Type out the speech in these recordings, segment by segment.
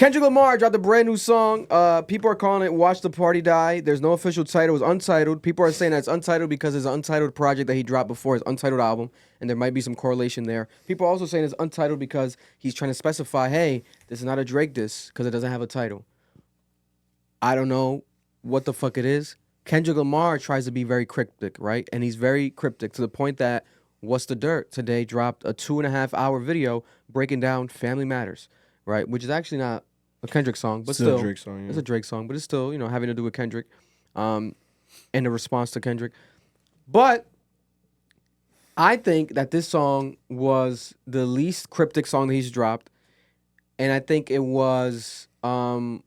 Kendrick Lamar dropped a brand new song. People are calling it "Watch the Party Die." There's no official title. It's untitled. People are saying that it's untitled because it's an untitled project that he dropped before his untitled album, and there might be some correlation there. People are also saying it's untitled because he's trying to specify, hey, this is not a Drake diss because it doesn't have a title. I don't know what the fuck it is. Kendrick Lamar tries to be very cryptic, right? And he's very cryptic to the point that What's the Dirt today dropped a 2.5-hour video breaking down Family Matters, right? Which is actually not a Kendrick song, but still, a Drake song, yeah. It's a Drake song, but it's still, having to do with Kendrick, and the response to Kendrick. But I think that this song was the least cryptic song that he's dropped, and I think it was a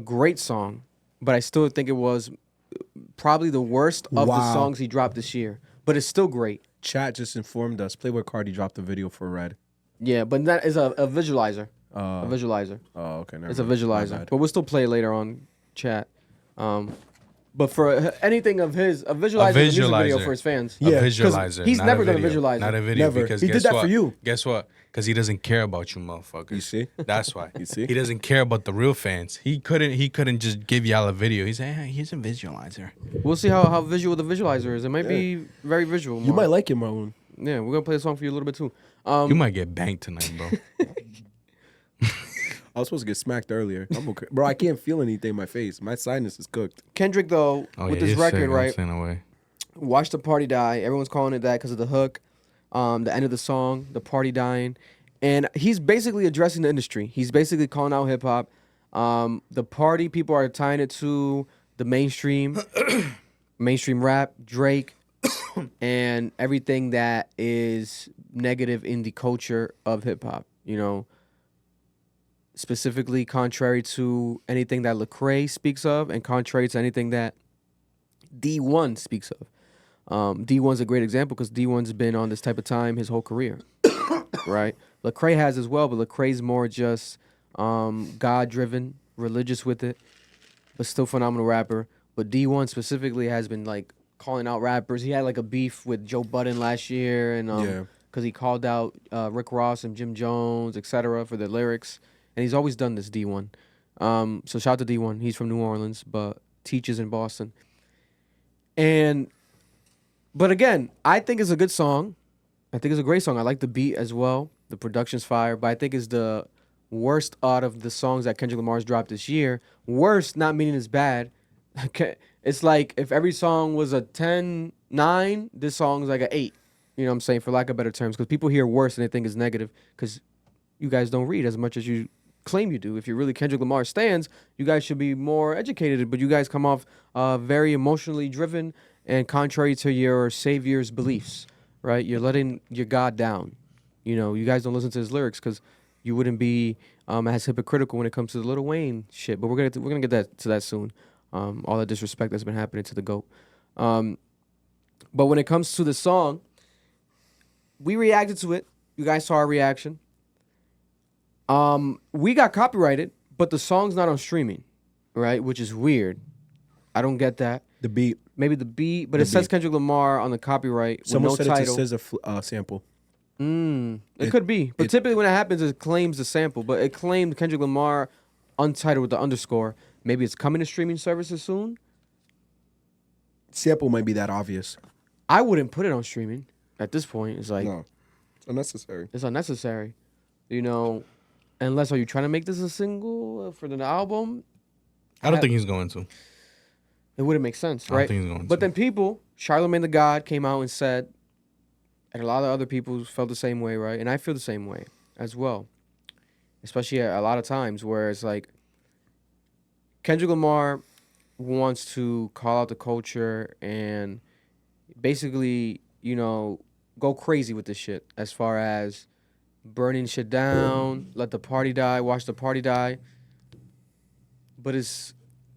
great song, but I still think it was probably the worst of the songs he dropped this year. But it's still great. Chat just informed us Playboi Carti dropped the video for Red. Yeah, but that is a visualizer. A visualizer. Oh, okay. It's a visualizer. But we'll still play it later on chat. But for anything of his, a visualizer is a music video for his fans. Yeah, a visualizer. He's never going to visualize Not a video. Never. Because He did that what? for you. Guess what? Because he doesn't care about you motherfuckers. You see? That's why. You see? He doesn't care about the real fans. He couldn't just give y'all a video. He's like, hey, here's a visualizer. We'll see how visual the visualizer is. It might be very visual. You might like it, Marlon. Yeah, we're going to play a song for you a little bit too. You might get banked tonight, bro. I was supposed to get smacked earlier. I'm okay. Bro, I can't feel anything in my face. My sinus is cooked. Kendrick, though, with this record, right? Away. Watch the Party Die. Everyone's calling it that because of the hook, the end of the song, the party dying. And he's basically addressing the industry. He's basically calling out hip-hop. The party, people are tying it to the mainstream rap, Drake, and everything that is negative in the culture of hip-hop, specifically contrary to anything that Lecrae speaks of and contrary to anything that D1 speaks of. D1's a great example because D1's been on this type of time his whole career, right? Lecrae has as well, but Lecrae's more just God-driven, religious with it, but still phenomenal rapper. But D1 specifically has been like calling out rappers. He had like a beef with Joe Budden last year, and because he called out Rick Ross and Jim Jones, etc., for their lyrics. And he's always done this, D1. So shout out to D1. He's from New Orleans, but teaches in Boston. But again, I think it's a good song. I think it's a great song. I like the beat as well. The production's fire, but I think it's the worst out of the songs that Kendrick Lamar's dropped this year. Worst, not meaning it's bad. It's like if every song was a 10, 9, this song's like an 8. You know what I'm saying? For lack of better terms. Because people hear worse and they think it's negative because you guys don't read as much as you claim you do. If you're really Kendrick Lamar stans, you guys should be more educated, but you guys come off very emotionally driven and contrary to your savior's beliefs, right? You're letting your God down. You guys don't listen to his lyrics because you wouldn't be as hypocritical when it comes to the Lil Wayne shit. But we're gonna get to that soon. All the disrespect that's been happening to the GOAT. But when it comes to the song, we reacted to it. You guys saw our reaction. We got copyrighted, but the song's not on streaming, right? Which is weird. I don't get that. The beat. Maybe the beat, but it says Kendrick Lamar on the copyright with Someone no said title. it's a SZA sample. It could be. But typically when it happens, it claims the sample. But it claimed Kendrick Lamar untitled with the underscore. Maybe it's coming to streaming services soon. Sample might be that obvious. I wouldn't put it on streaming at this point. It's like... No. It's unnecessary. It's unnecessary. Unless, are you trying to make this a single for the album? I don't think he's going to. It wouldn't make sense, right? I don't think he's going to. But then people, Charlamagne the God came out and said, and a lot of other people felt the same way, right? And I feel the same way as well. Especially a lot of times where it's like, Kendrick Lamar wants to call out the culture and basically, go crazy with this shit as far as burning shit down, let the party die, watch the party die. But it's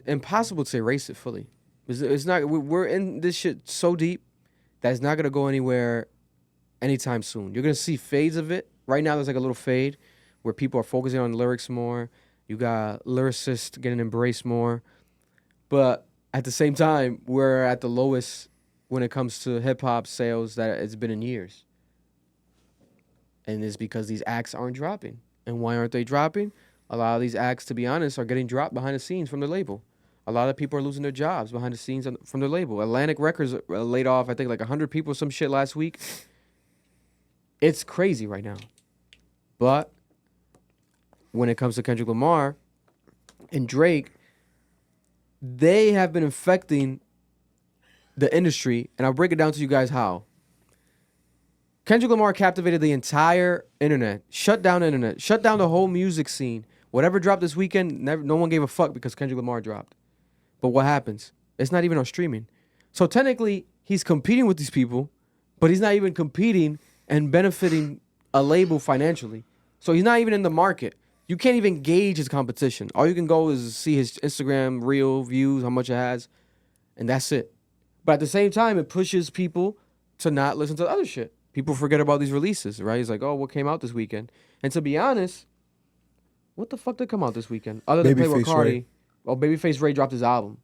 impossible to erase it fully. It's not. We're in this shit so deep that it's not gonna go anywhere anytime soon. You're gonna see fades of it. Right now, there's like a little fade where people are focusing on lyrics more. You got lyricists getting embraced more. But at the same time, we're at the lowest when it comes to hip-hop sales that it's been in years. And it's because these acts aren't dropping. And why aren't they dropping? A lot of these acts, to be honest, are getting dropped behind the scenes from their label. A lot of people are losing their jobs behind the scenes from their label. Atlantic Records laid off, I think, like 100 people, some shit last week. It's crazy right now. But when it comes to Kendrick Lamar and Drake, they have been affecting the industry, and I'll break it down to you guys how. Kendrick Lamar captivated the entire internet, shut down the internet, shut down the whole music scene. Whatever dropped this weekend, no one gave a fuck because Kendrick Lamar dropped. But what happens? It's not even on streaming. So technically, he's competing with these people, but he's not even competing and benefiting a label financially. So he's not even in the market. You can't even gauge his competition. All you can go is see his Instagram reel views, how much it has, and that's it. But at the same time, it pushes people to not listen to the other shit. People forget about these releases, right? It's like, oh, what came out this weekend? And to be honest, what the fuck did come out this weekend? Other than Playboy Cardi. Oh, Babyface Ray dropped his album,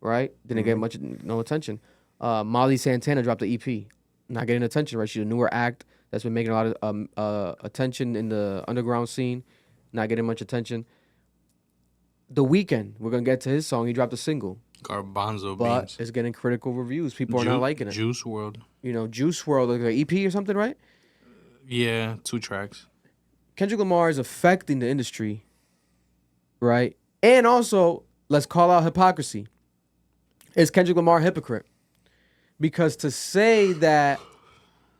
right? Didn't get no attention. Molly Santana dropped the EP. Not getting attention, right? She's a newer act that's been making a lot of attention in the underground scene. Not getting much attention. The Weeknd, we're going to get to his song. He dropped a single. Garbanzo But beans. it's getting critical reviews. People are not liking it. Juice WRLD. You know, Juice WRLD, like an EP or something, right? Yeah, 2 tracks. Kendrick Lamar is affecting the industry, right? And also, let's call out hypocrisy. Is Kendrick Lamar a hypocrite? Because to say that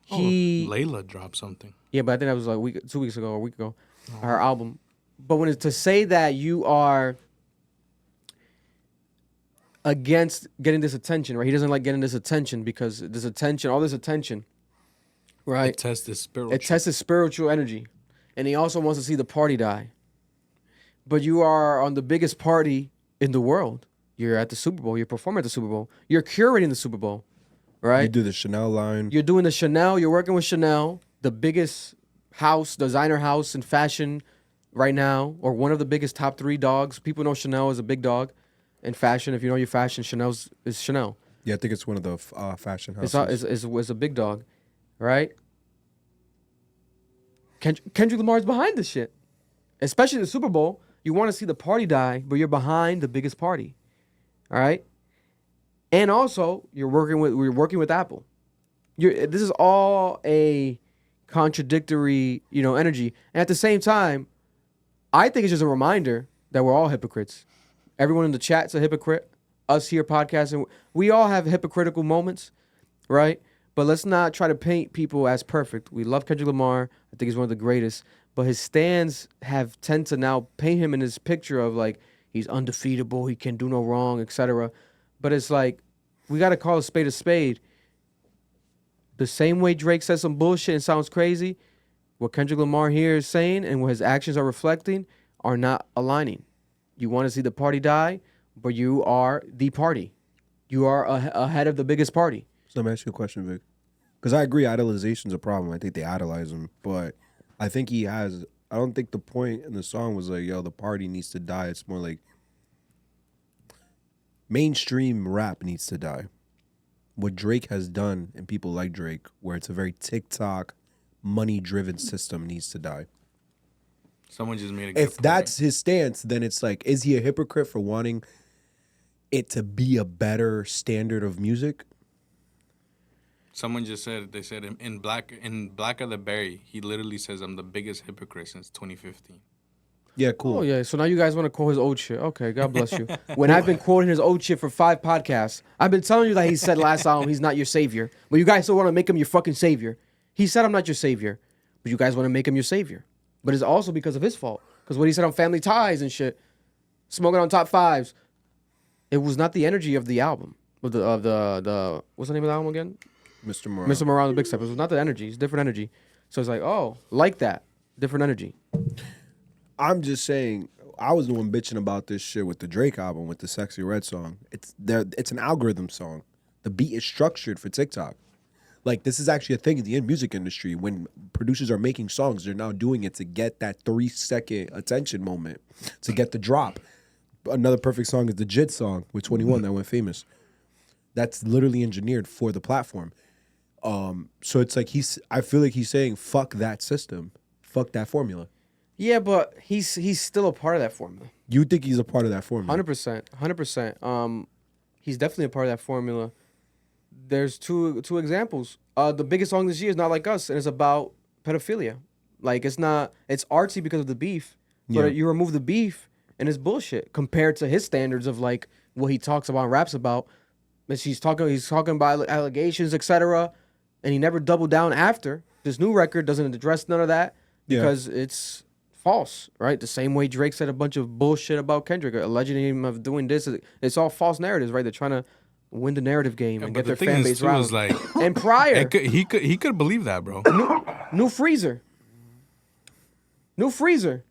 he... Layla dropped something. Yeah, but I think that was like 2 weeks ago or a week ago, her album. But when it's to say that you are against getting this attention, right? He doesn't like getting this attention because this attention, all this attention, right? It tests his spiritual. It tests his spiritual energy. And he also wants to see the party die. But you are on the biggest party in the world. You're at the Super Bowl. You're performing at the Super Bowl. You're curating the Super Bowl, right? You do the Chanel line. You're doing the Chanel. You're working with Chanel, the biggest designer house in fashion right now, or one of the biggest top 3 dogs. People know Chanel is a big dog in fashion. If you know your fashion, is Chanel. Yeah, I think it's one of the fashion houses. It's a big dog, right? Kendrick Lamar's behind this shit, especially the Super Bowl. You want to see the party die, but you're behind the biggest party, all right? And also, we're working with Apple. This is all a contradictory, energy. And at the same time, I think it's just a reminder that we're all hypocrites. Everyone in the chat's a hypocrite. Us here podcasting, we all have hypocritical moments, right? But let's not try to paint people as perfect. We love Kendrick Lamar. I think he's one of the greatest. But his stands tend to now paint him in this picture of like he's undefeatable, he can do no wrong, etc. But it's like we got to call a spade a spade. The same way Drake says some bullshit and sounds crazy, what Kendrick Lamar here is saying and what his actions are reflecting are not aligning. You want to see the party die, but you are the party. You are ahead of the biggest party. So let me ask you a question, Vic. Because I agree, idolization's a problem. I think they idolize him, but I think I don't think the point in the song was like, yo, the party needs to die. It's more like mainstream rap needs to die. What Drake has done, and people like Drake, where it's a very TikTok, money-driven system, needs to die. Someone just made a good If point. that's his stance, then it's like, is he a hypocrite for wanting it to be a better standard of music? Someone just said, they said in Black of the Berry, he literally says, I'm the biggest hypocrite since 2015. Yeah, cool. Oh, yeah. So now you guys want to quote his old shit. Okay, God bless you. When I've been quoting his old shit for 5 podcasts, I've been telling you that he said last album he's not your savior. But you guys still want to make him your fucking savior. He said I'm not your savior. But you guys want to make him your savior. But it's also because of his fault. Because what he said on Family Ties and shit, smoking on top 5s, it was not the energy of the album. Of the what's the name of the album again? Mr. Morale. Mr. Morale and the Big Step. It was not the energy. It's different energy. So it's like, oh, like that. Different energy. I'm just saying, I was the one bitching about this shit with the Drake album, with the Sexy Red song. It's an algorithm song. The beat is structured for TikTok. Like, this is actually a thing in the music industry. When producers are making songs, they're now doing it to get that 3-second attention moment, to get the drop. Another perfect song is the Jid song with 21 that went famous. That's literally engineered for the platform. So it's like I feel like he's saying, fuck that system. Fuck that formula. Yeah, but he's still a part of that formula. You think he's a part of that formula? 100%. He's definitely a part of that formula. There's two examples. The biggest song this year is Not Like Us, and it's about pedophilia. Like it's artsy because of the beef, but Yeah. you remove the beef and it's bullshit compared to his standards of like what he talks about and raps about. But he's talking about allegations, etc. And he never doubled down after. This new record doesn't address none of that because it's false, right? The same way Drake said a bunch of bullshit about Kendrick, alleging him of doing this. It's all false narratives, right? They're trying to win the narrative game and but get their the thing fan is, base too, riled. is like And prior, he could believe that, bro. New Freezer. New Freezer.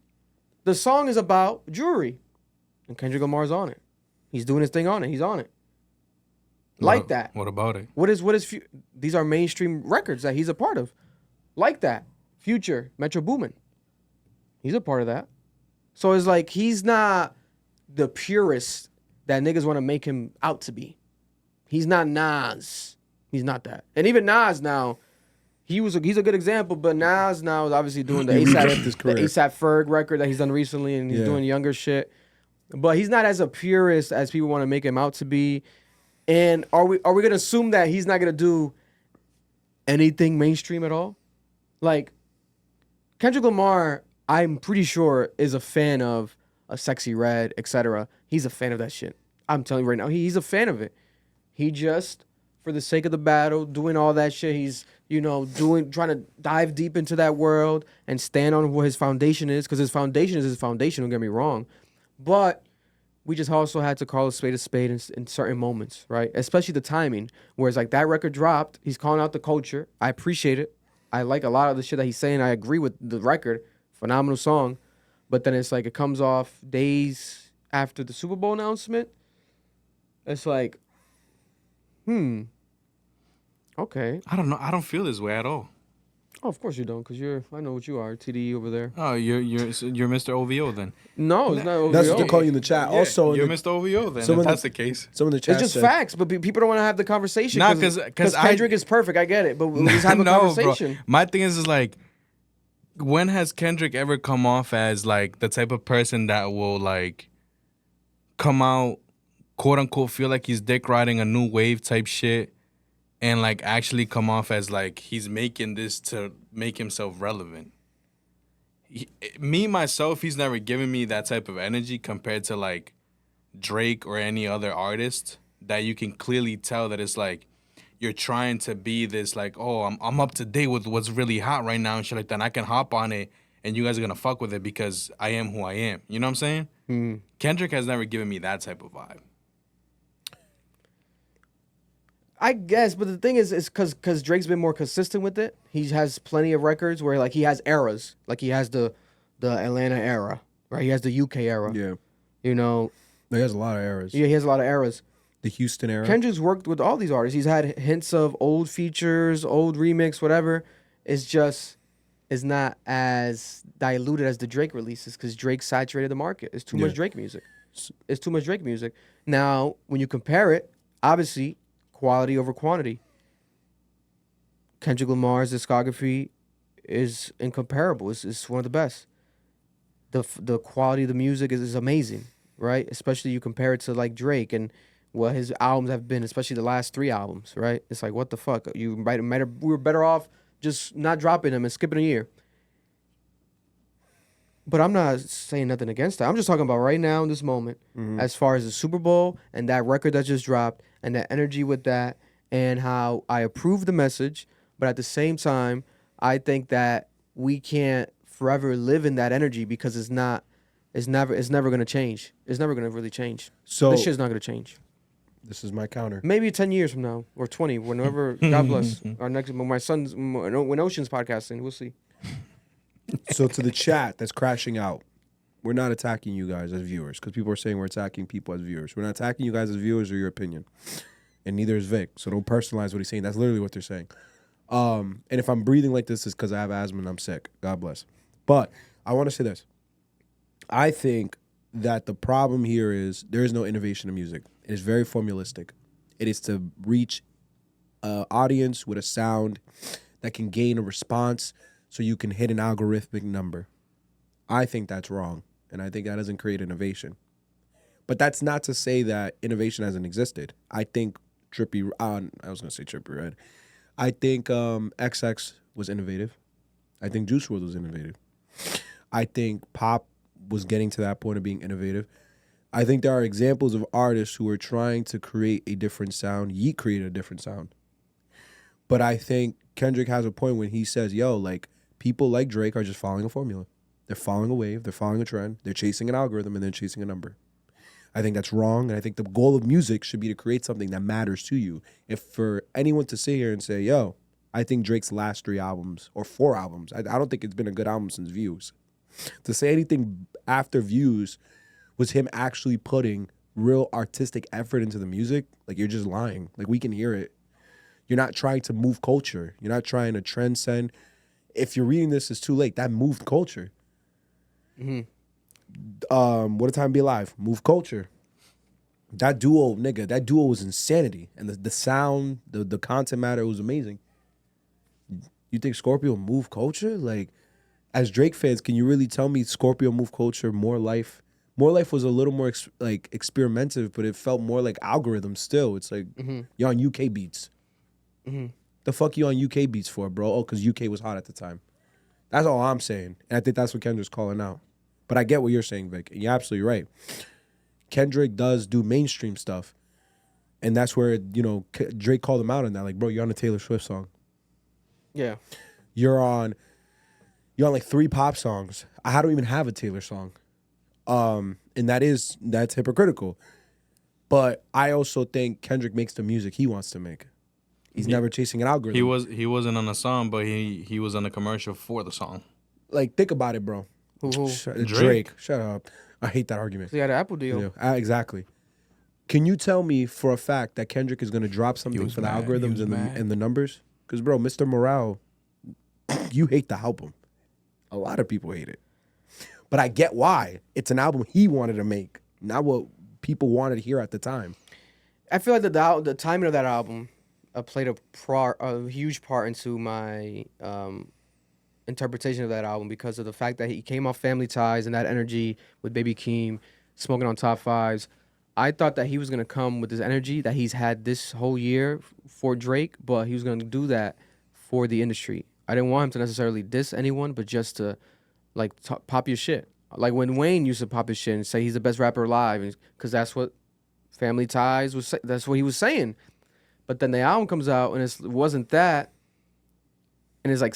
The song is about jewelry. And Kendrick Lamar's on it. He's doing his thing on it. He's on it. Like that. What about it? These are mainstream records that he's a part of. Like that. Future, Metro Boomin. He's a part of that. So it's like he's not the purist that niggas want to make him out to be. He's not Nas. He's not that. And even Nas now, he's a good example, but Nas now is obviously doing the ASAP Ferg record that he's done recently, and he's doing younger shit. But he's not as a purist as people want to make him out to be. And are we gonna assume that he's not gonna do anything mainstream at all? Like Kendrick Lamar, I'm pretty sure is a fan of a Sexy Red, etc. He's a fan of that shit. I'm telling you right now, he's a fan of it. He just, for the sake of the battle, doing all that shit, he's trying to dive deep into that world and stand on what his foundation is, because his foundation is his foundation. Don't get me wrong, but we just also had to call a spade in certain moments, right? Especially the timing. Whereas like that record dropped, he's calling out the culture. I appreciate it. I like a lot of the shit that he's saying. I agree with the record. Phenomenal song. But then it's like it comes off days after the Super Bowl announcement. It's like, okay. I don't know. I don't feel this way at all. Oh, of course you don't, because I know what you are, TDE over there. Oh, you're Mr. OVO then. No, it's not OVO. That's what they're calling you in the chat. Also, you're Mr. OVO then. If that's the case. Some of the chat It's just said, facts, but people don't want to have the conversation. Nah, because 'cause Kendrick is perfect. I get it, but we just have a conversation. Bro. My thing is like, when has Kendrick ever come off as like the type of person that will like come out, quote unquote, feel like he's dick riding a new wave type shit, and like actually come off as like he's making this to make himself relevant? Myself, he's never given me that type of energy compared to like Drake or any other artist that you can clearly tell that it's like you're trying to be this like, oh, I'm up to date with what's really hot right now and shit like that, and I can hop on it and you guys are gonna fuck with it because I am who I am. You know what I'm saying? Mm. Kendrick has never given me that type of vibe. I guess, but the thing is because Drake's been more consistent with it. He has plenty of records where like he has eras. Like he has the Atlanta era, right? He has the UK era. yeah, You know, he has a lot of eras. yeah, he has a lot of eras. The Houston era. Kendrick's worked with all these artists. He's had hints of old features, old remix, whatever. It's not as diluted as the Drake releases because Drake saturated the market. It's too much Drake music. It's too much Drake music. Now, when you compare it, obviously, quality over quantity. Kendrick Lamar's discography is incomparable. It's one of the best. The quality of the music is amazing, right? Especially you compare it to like Drake and what his albums have been, especially the last 3 albums, right? It's like, what the fuck? We were better off just not dropping them and skipping a year. But I'm not saying nothing against that. I'm just talking about right now in this moment, as far as the Super Bowl and that record that just dropped and that energy with that and how I approve the message, but at the same time, I think that we can't forever live in that energy because it's never going to change. It's never going to really change. So This shit's not going to change. this is my counter. Maybe 10 years from now or 20, whenever, God bless, our next, when Ocean's podcasting, we'll see. So to the chat that's crashing out, we're not attacking you guys as viewers because people are saying we're attacking people as viewers. We're not attacking you guys as viewers or your opinion, and neither is Vic. So don't personalize what he's saying. That's literally what they're saying. And if I'm breathing like this, it's because I have asthma and I'm sick. God bless. But I want to say this. I think that the problem here is there is no innovation in music. It is very formulistic. It is to reach an audience with a sound that can gain a response so you can hit an algorithmic number. I think that's wrong, and I think that doesn't create innovation. But that's not to say that innovation hasn't existed. I think I was gonna say Trippie Redd. I think XX was innovative. I think Juice WRLD was innovative. I think Pop was getting to that point of being innovative. I think there are examples of artists who are trying to create a different sound. Yeat created a different sound. But I think Kendrick has a point when he says, yo, like, people like Drake are just following a formula. They're following a wave. They're following a trend. They're chasing an algorithm and then chasing a number. I think that's wrong. And I think the goal of music should be to create something that matters to you. If for anyone to sit here and say, yo, I think Drake's last 3 albums or 4 albums, I don't think it's been a good album since Views. To say anything after Views was him actually putting real artistic effort into the music, like, you're just lying. Like, we can hear it. You're not trying to move culture. You're not trying to transcend. If you're reading this, it's too late. That moved culture. What a Time to Be Alive. Moved culture. That duo was insanity. And the sound, the content matter was amazing. You think Scorpio moved culture? Like, as Drake fans, can you really tell me Scorpio moved culture? More Life was a little more experimentative, but it felt more like algorithms still. It's like, you're on UK beats. The fuck you on UK beats for, bro? Oh, because UK was hot at the time. That's all I'm saying. And I think that's what Kendrick's calling out. But I get what you're saying, Vic. And you're absolutely right. Kendrick does do mainstream stuff. And that's where, Drake called him out on that. Like, bro, you're on a Taylor Swift song. Yeah. You're on like 3 pop songs. I don't even have a Taylor song. And that's hypocritical. But I also think Kendrick makes the music he wants to make. He's never chasing an algorithm. He wasn't on a song, but he was on a commercial for the song. Like, think about it, bro. Who? Drake. Shut up. I hate that argument. He had an Apple deal. Yeah, exactly. Can you tell me for a fact that Kendrick is going to drop something for the algorithms and the numbers? Because, bro, Mr. Morale, you hate the album. A lot of people hate it. But I get why. It's an album he wanted to make, not what people wanted to hear at the time. I feel like the timing of that album played a huge part into my interpretation of that album because of the fact that he came off Family Ties and that energy with Baby Keem, smoking on top 5s. I thought that he was going to come with this energy that he's had this whole year for Drake, but he was going to do that for the industry. I didn't want him to necessarily diss anyone, but just to, like, pop your shit. Like when Wayne used to pop his shit and say he's the best rapper alive, because that's what Family Ties was. That's what he was saying. But then the album comes out and it wasn't that. And it's like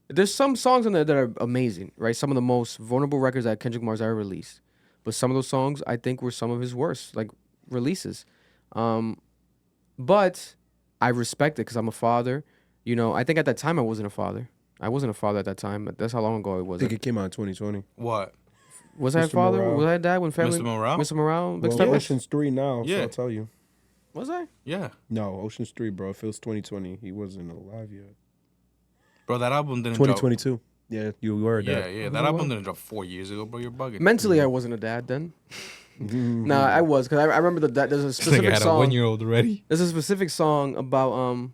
there's some songs on there that are amazing, right? Some of the most vulnerable records that Kendrick Lamar's ever released. But some of those songs I think were some of his worst, like, releases. But I respect it because I'm a father. I think at that time I wasn't a father. I wasn't a father at that time, but that's how long ago it was. I think it came out in 2020. What? Was I a father? Morale. Was I a dad when family? Mr. Morale? Mr. Morale? Big Well, Step? Ocean's 3 now, so Yeah. I'll tell you. Was I? Yeah. No, Ocean's 3, bro. If it was 2020, he wasn't alive yet. Bro, that album didn't drop. 2022. Yeah, you were a dad. Yeah. That album didn't drop 4 years ago, bro. You're bugging. Mentally, I wasn't a dad then. Nah, I was, because I remember there's a This nigga specific had a song. 1-year-old already. There's a specific song about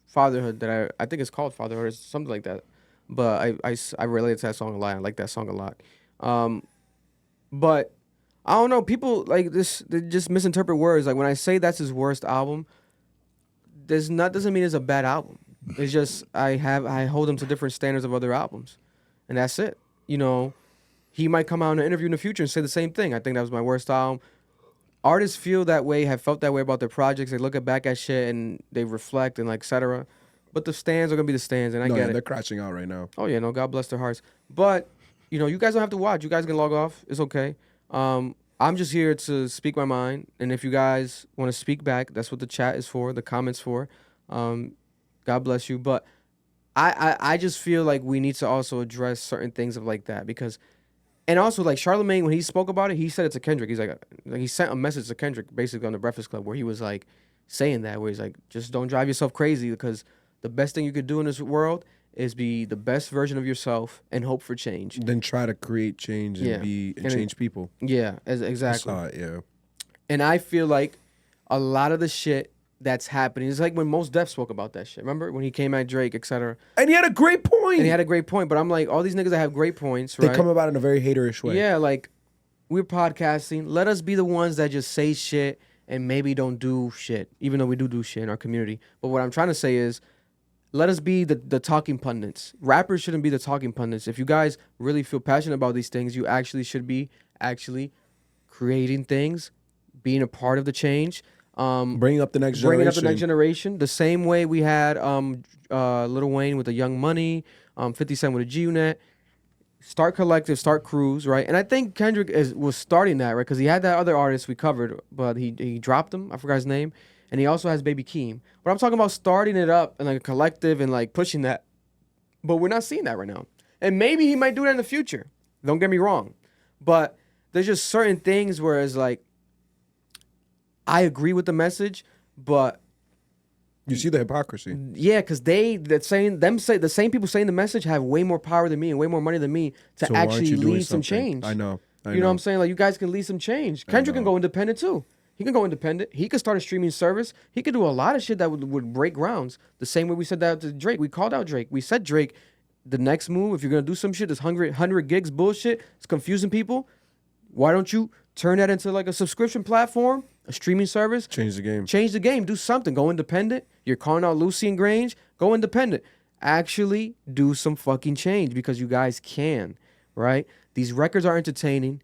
fatherhood that I think it's called Fatherhood or something like that. But I relate to that song a lot. I like that song a lot. But I don't know. People like this, they just misinterpret words. Like when I say that's his worst album, doesn't mean it's a bad album. It's just I hold him to different standards of other albums, and that's it. He might come out in an interview in the future and say the same thing. I think that was my worst album. Artists feel that way, have felt that way about their projects. They look back at shit and they reflect and, like, et cetera. But the stands are gonna be the stands, and I get it. They're crashing out right now. Oh yeah, no, God bless their hearts. But you guys don't have to watch. You guys can log off. It's okay. I'm just here to speak my mind, and if you guys want to speak back, that's what the chat is for, the comments for. God bless you. But I just feel like we need to also address certain things of like that because, and also like Charlamagne, when he spoke about it, he said it to Kendrick. He's like he sent a message to Kendrick basically on the Breakfast Club where he was like saying that, where he's like, just don't drive yourself crazy because the best thing you could do in this world is be the best version of yourself and hope for change. Then try to create change and change people. Yeah, exactly. I saw it, yeah. And I feel like a lot of the shit that's happening. It's like when Mos Def spoke about that shit. Remember when he came at Drake, etc. And he had a great point. And he had a great point. But I'm like, all these niggas that have great points, right? They come about in a very haterish way. Yeah, like we're podcasting. Let us be the ones that just say shit and maybe don't do shit, even though we do shit in our community. But what I'm trying to say is, let us be the talking pundits. Rappers shouldn't be the talking pundits. If you guys really feel passionate about these things, you actually should be creating things, being a part of the change. Bringing up the next generation. Bringing up the next generation. The same way we had Lil Wayne with the Young Money, 50 Cent with a G-Unit. Start Collective, start Cruise, right? And I think Kendrick was starting that, right? Because he had that other artist we covered, but he dropped him. I forgot his name. And he also has Baby Keem. But I'm talking about starting it up and like a collective and like pushing that. But we're not seeing that right now. And maybe he might do that in the future. Don't get me wrong. But there's just certain things where it's like, I agree with the message, but you see the hypocrisy. yeah, because the same people saying the message have way more power than me and way more money than me to So why aren't actually you doing lead some something? change. I know. You know what I'm saying? Like, you guys can lead some change. Kendrick can go independent too. He can go independent. He could start a streaming service. He could do a lot of shit that would break grounds. The same way we said that to Drake. We called out Drake. We said, Drake, the next move, if you're going to do some shit, this 100 gigs bullshit, it's confusing people. Why don't you turn that into like a subscription platform, a streaming service? Change the game. Change the game. Do something. Go independent. You're calling out Lucy and Grange. Go independent. Actually do some fucking change because you guys can, right? These records are entertaining.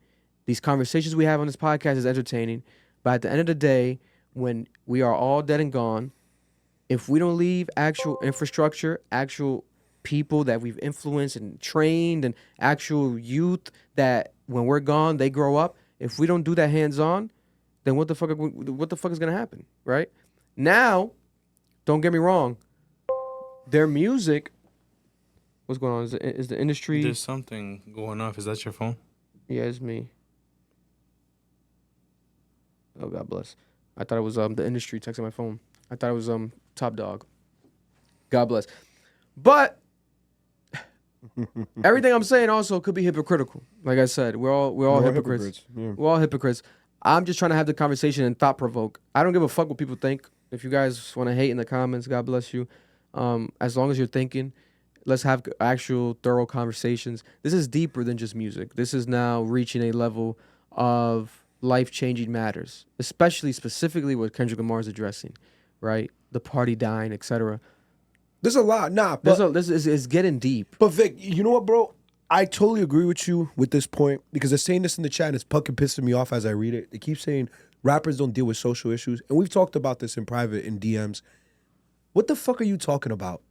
These conversations we have on this podcast is entertaining. But at the end of the day, when we are all dead and gone, if we don't leave actual infrastructure, actual people that we've influenced and trained, and actual youth that when we're gone, they grow up, if we don't do that hands-on, then what the fuck is going to happen, right? Now, don't get me wrong, their music, what's going on? Is the industry... There's something going off. Is that your phone? Yeah, it's me. Oh, God bless. I thought it was the industry texting my phone. I thought it was Top Dog. God bless. But everything I'm saying also could be hypocritical. Like I said, we're all hypocrites. Yeah. We're all hypocrites. I'm just trying to have the conversation and thought provoke. I don't give a fuck what people think. If you guys want to hate in the comments, God bless you. As long as you're thinking, let's have actual thorough conversations. This is deeper than just music. This is now reaching a level of life-changing matters, specifically what Kendrick Lamar is addressing, right? The party dying, etc. There's a lot. But This is getting deep. But Vic, you know what, bro? I totally agree with you with this point because they're saying this in the chat and it's fucking pissing me off as I read it. They keep saying rappers don't deal with social issues. And we've talked about this in private, in DMs. What the fuck are you talking about?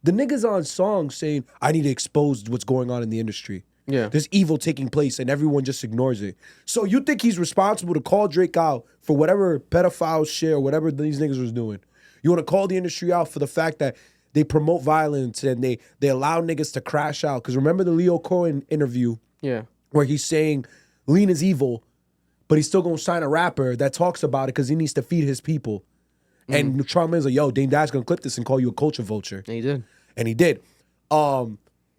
The niggas on songs saying, I need to expose what's going on in the industry. Yeah. There's evil taking place and everyone just ignores it. So you think he's responsible to call Drake out for whatever pedophile shit or whatever these niggas was doing? You want to call the industry out for the fact that they promote violence and they allow niggas to crash out? Because remember the Leo Cohen interview Yeah. where he's saying Lean is evil, but he's still going to sign a rapper that talks about it because he needs to feed his people. And Charlamagne's like, yo, Dame Dash going to clip this and call you a culture vulture. And he did. And he did.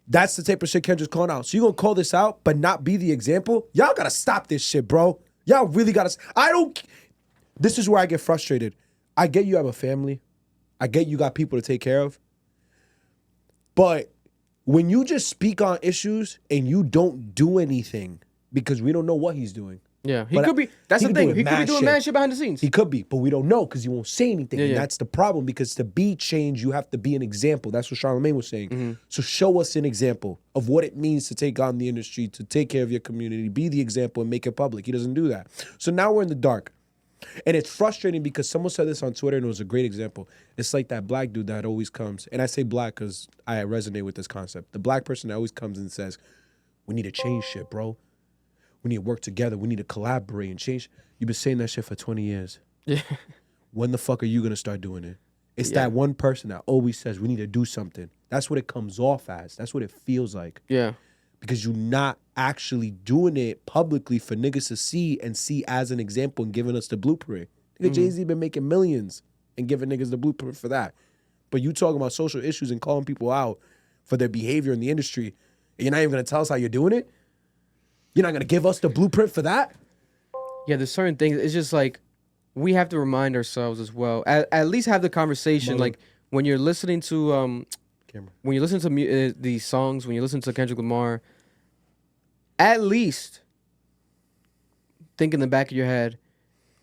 That's the type of shit Kendrick's calling out. So you gonna call this out, but not be the example? Y'all gotta stop this shit, bro. Y'all really gotta. This is where I get frustrated. I get you have a family. I get you got people to take care of. But when you just speak on issues and you don't do anything because we don't know what he's doing. Yeah. He But could be. That's he the could thing. do He could be mad doing shit. mad shit behind the scenes. He could be, but we don't know because he won't say anything. Yeah, And yeah. that's the problem because to be change, you have to be an example. That's what Charlamagne was saying. So show us an example of what it means to take on the industry, to take care of your community, be the example and make it public. He doesn't do that. So now we're in the dark. And it's frustrating because someone said this on Twitter and it was a great example. It's like that black dude that always comes, and I say black because I resonate with this concept. The black person that always comes and says, we need to change shit, bro. We need to work together. We need to collaborate and change. You've been saying that shit for 20 years. Yeah. When the fuck are you going to start doing it? It's Yeah. that one person that always says we need to do something. That's what it comes off as. That's what it feels like. Yeah. Because you're not actually doing it publicly for niggas to see and see as an example and giving us the blueprint. Nigga, Jay-Z been making millions and giving niggas the blueprint for that. But you talking about social issues and calling people out for their behavior in the industry, and you're not even going to tell us how you're doing it? You're not going to give us the blueprint for that? Yeah, there's certain things. It's just like, we have to remind ourselves as well. At least have the conversation, Mother. like when you're listening to Camera. when you listen to these songs, when you listen to Kendrick Lamar, at least think in the back of your head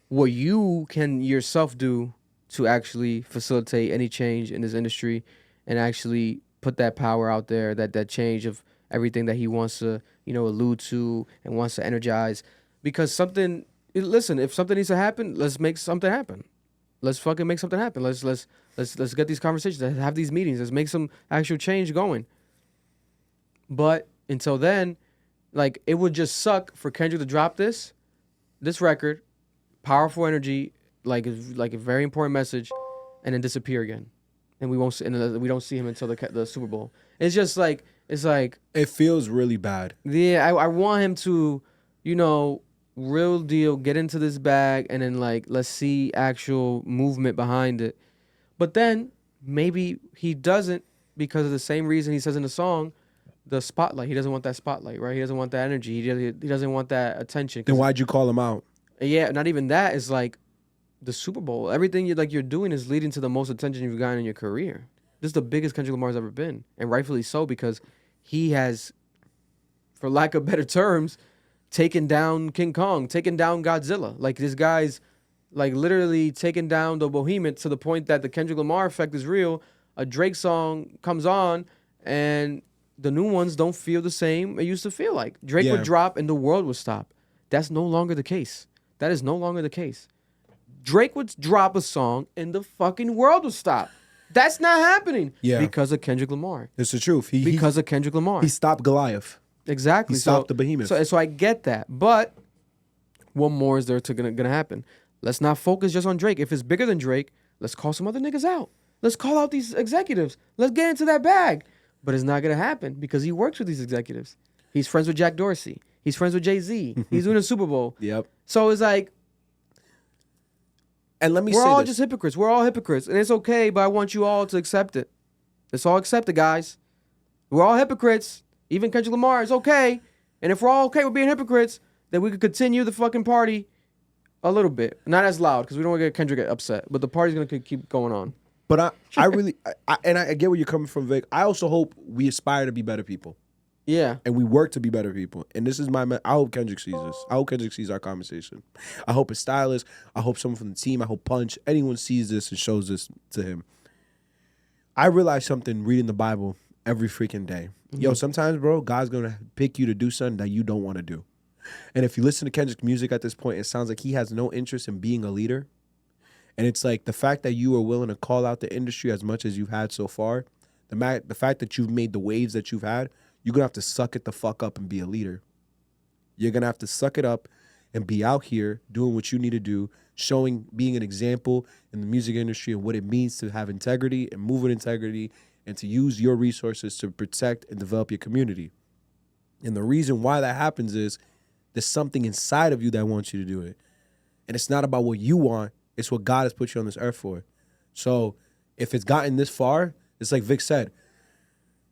what you can yourself do to actually facilitate any change in this industry and actually put that power out there, that change of everything that he wants to, allude to and wants to energize. Because listen, if something needs to happen, let's make something happen. Let's fucking make something happen. Let's get these conversations, let's have these meetings, let's make some actual change going. But until then, like, it would just suck for Kendrick to drop this record, powerful energy, like a very important message, and then disappear again, and we won't see, and we don't see him until the Super Bowl. It's just like It feels really bad. yeah, I want him to, real deal, get into this bag, and then like let's see actual movement behind it. But then maybe he doesn't, because of the same reason he says in the song, the spotlight. He doesn't want that spotlight, right? He doesn't want that energy. He doesn't want that attention. Then why'd you call him out? Yeah, not even that. Is like the Super Bowl. Everything you're doing is leading to the most attention you've gotten in your career. This is the biggest Kendrick Lamar's ever been, and rightfully so, because he has, for lack of better terms, taken down King Kong, taken down Godzilla. Like, this guy's like literally taken down the behemoth to the point that the Kendrick Lamar effect is real. A Drake song comes on and the new ones don't feel the same it used to feel like. Drake Yeah. would drop and the world would stop. That's no longer the case. That is no longer the case. Drake would drop a song and the fucking world would stop. That's not happening. Yeah. Because of Kendrick Lamar. It's the truth. Because of Kendrick Lamar. he stopped Goliath. Exactly. He stopped the behemoth. So I get that. But what more is there gonna happen? Let's not focus just on Drake. If it's bigger than Drake, let's call some other niggas out. Let's call out these executives. Let's get into that bag. But it's not gonna happen because he works with these executives. He's friends with Jack Dorsey. He's friends with Jay-Z. He's doing a Super Bowl. Yep. So it's like, And let me we're say all this. just hypocrites. We're all hypocrites. And it's okay, but I want you all to accept it. Let's all accept it, guys. We're all hypocrites. Even Kendrick Lamar is okay. And if we're all okay with being hypocrites, then we could continue the fucking party a little bit. Not as loud, because we don't want to get Kendrick upset. But the party's going to keep going on. But I really, I get where you're coming from, Vic. I also hope we aspire to be better people. Yeah. And we work to be better people. And this is I hope Kendrick sees this. I hope Kendrick sees our conversation. I hope his stylist, I hope someone from the team, I hope Punch, anyone sees this and shows this to him. I realize something reading the Bible every freaking day. Yo, sometimes, bro, God's going to pick you to do something that you don't want to do. And if you listen to Kendrick's music at this point, it sounds like he has no interest in being a leader. And it's like the fact that you are willing to call out the industry as much as you've had so far, the fact that you've made the waves that you've had, you're going to have to suck it the fuck up and be a leader. You're going to have to suck it up and be out here doing what you need to do, being an example in the music industry and what it means to have integrity and move with integrity and to use your resources to protect and develop your community. And the reason why that happens is there's something inside of you that wants you to do it. And it's not about what you want, it's what God has put you on this earth for. So if it's gotten this far, it's like Vic said,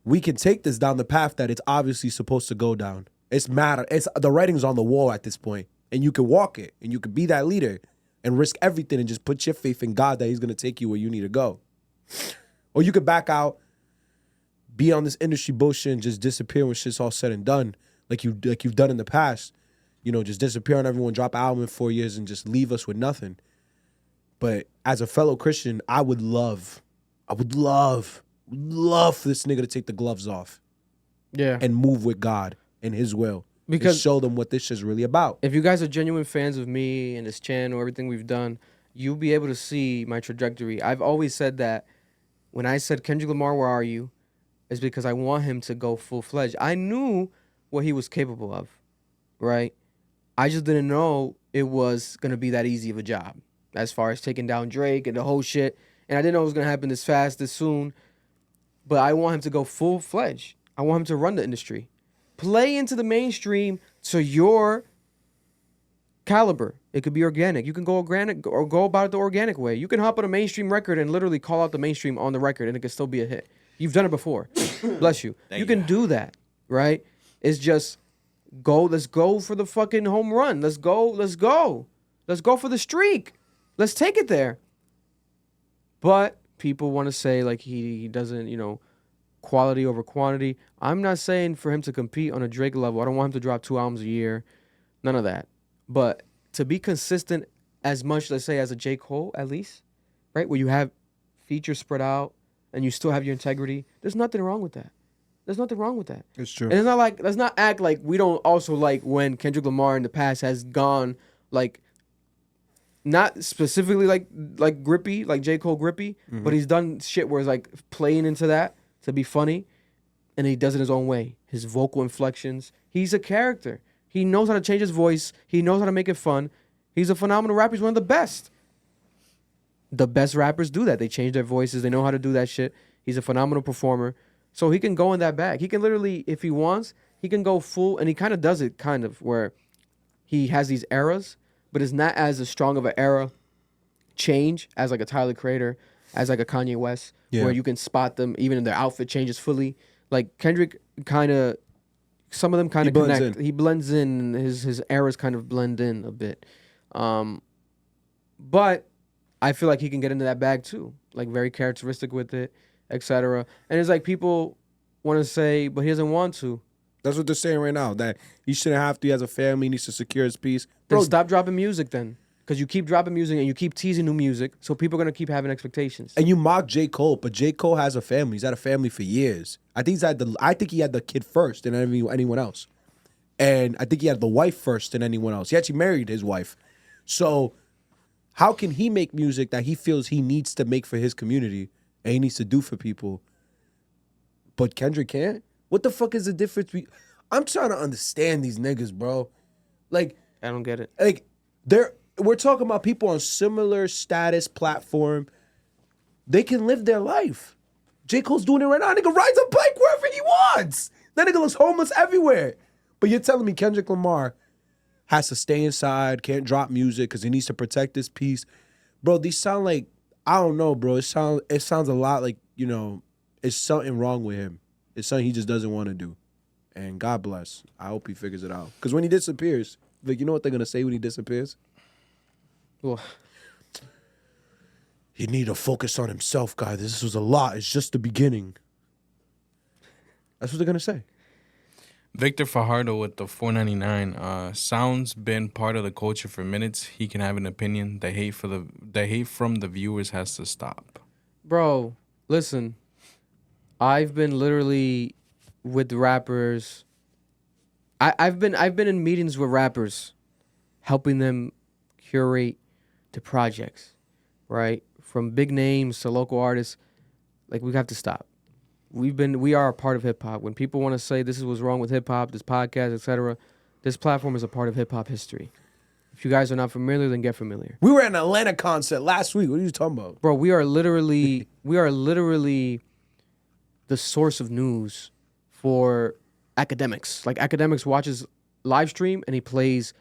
we can take this down the path that it's obviously supposed to go down. It's the writing's on the wall at this point, and you can walk it, and you can be that leader and risk everything and just put your faith in God that he's going to take you where you need to go. Or you could back out, be on this industry bullshit and just disappear when shit's all said and done, like you've done in the past. You know, just disappear on everyone, drop an album in 4 years and just leave us with nothing. But as a fellow Christian, I would love for this nigga to take the gloves off Yeah. and move with God and his will. Because and show them what this shit's really about. if you guys are genuine fans of me and this channel, everything we've done, you'll be able to see my trajectory. I've always said that when I said, Kendrick Lamar, where are you? Is because I want him to go full-fledged. I knew what he was capable of, right? I just didn't know it was going to be that easy of a job as far as taking down Drake and the whole shit. And I didn't know it was going to happen this fast, this soon. But I want him to go full-fledged. I want him to run the industry. Play into the mainstream to your caliber. It could be organic. You can go organic or go about it the organic way. You can hop on a mainstream record and literally call out the mainstream on the record and it can still be a hit. You've done it before. Bless you. You can do that, right? It's just let's go for the fucking home run. Let's go for the streak. Let's take it there. But people want to say like he doesn't, quality over quantity. I'm not saying for him to compete on a Drake level. I don't want him to drop 2 albums a year. None of that. But to be consistent as much, let's say, as a J. Cole, at least, right? Where you have features spread out and you still have your integrity. There's nothing wrong with that. There's nothing wrong with that. It's true. And it's not like, let's not act like we don't also like when Kendrick Lamar in the past has gone like, not specifically like grippy, like J. Cole grippy, but he's done shit where it's like playing into that to be funny, and he does it his own way. His vocal inflections. He's a character. He knows how to change his voice. He knows how to make it fun. He's a phenomenal rapper. He's one of the best. The best rappers do that. They change their voices. They know how to do that shit. He's a phenomenal performer. So he can go in that bag. He can literally, if he wants, he can go full, and he kind of does it where he has these eras, but it's not as strong of an era change as like a Tyler Creator, as like a Kanye West, where you can spot them even in their outfit changes fully. Like Kendrick some of them kind of connect. He blends in. His eras kind of blend in a bit. But I feel like he can get into that bag too, like very characteristic with it, etc. And it's like people want to say, but he doesn't want to. That's what they're saying right now, that he shouldn't have to. He has a family, he needs to secure his peace. Then stop dropping music then. Because you keep dropping music and you keep teasing new music, so people are going to keep having expectations. And you mock J. Cole, but J. Cole has a family. He's had a family for years. I think he had the kid first than anyone else. And I think he had the wife first than anyone else. He actually married his wife. So how can he make music that he feels he needs to make for his community and he needs to do for people, but Kendrick can't? What the fuck is the difference? I'm trying to understand these niggas, bro. Like, I don't get it. Like, we're talking about people on similar status platform. They can live their life. J. Cole's doing it right now. That nigga rides a bike wherever he wants. That nigga looks homeless everywhere. But you're telling me Kendrick Lamar has to stay inside, can't drop music because he needs to protect his peace. Bro, these sound like, I don't know, bro. It sounds a lot like, it's something wrong with him. It's something he just doesn't want to do. And God bless. I hope he figures it out. Because when he disappears, like, you know what they're going to say when he disappears? Well, he need to focus on himself, guys. This was a lot. It's just the beginning. That's what they're going to say. Victor Fajardo with the $4.99. Sound's been part of the culture for minutes. He can have an opinion. The hate from the viewers has to stop. Bro, listen. I've been literally with rappers. I've been in meetings with rappers, helping them curate the projects, right? From big names to local artists. Like, we have to stop. We are a part of hip hop. When people want to say this is what's wrong with hip hop, this podcast, etc., this platform is a part of hip hop history. If you guys are not familiar, then get familiar. We were at an Atlanta concert last week. What are you talking about? Bro, we are literally the source of news for academics. Like, academics watches live stream and he plays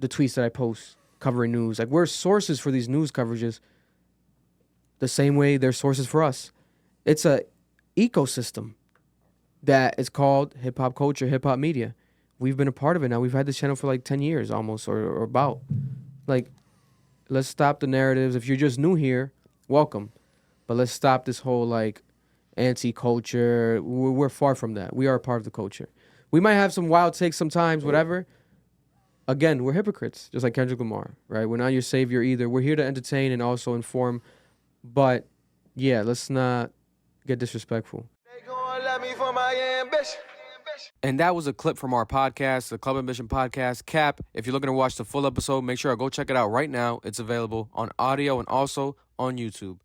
the tweets that I post covering news. Like, we're sources for these news coverages the same way they're sources for us. It's a ecosystem that is called hip-hop culture, hip-hop media. We've been a part of it now. We've had this channel for like 10 years almost, or about. Like, let's stop the narratives. If you're just new here, welcome. But let's stop this whole like anti-culture. We're far from that. We are a part of the culture. We might have some wild takes sometimes, whatever. Again, we're hypocrites, just like Kendrick Lamar, right? We're not your savior either. We're here to entertain and also inform. But yeah, let's not get disrespectful. They gonna love me for my ambition. And that was a clip from our podcast, the Club Ambition podcast, Cap. If you're looking to watch the full episode, make sure to go check it out right now. It's available on audio and also on YouTube.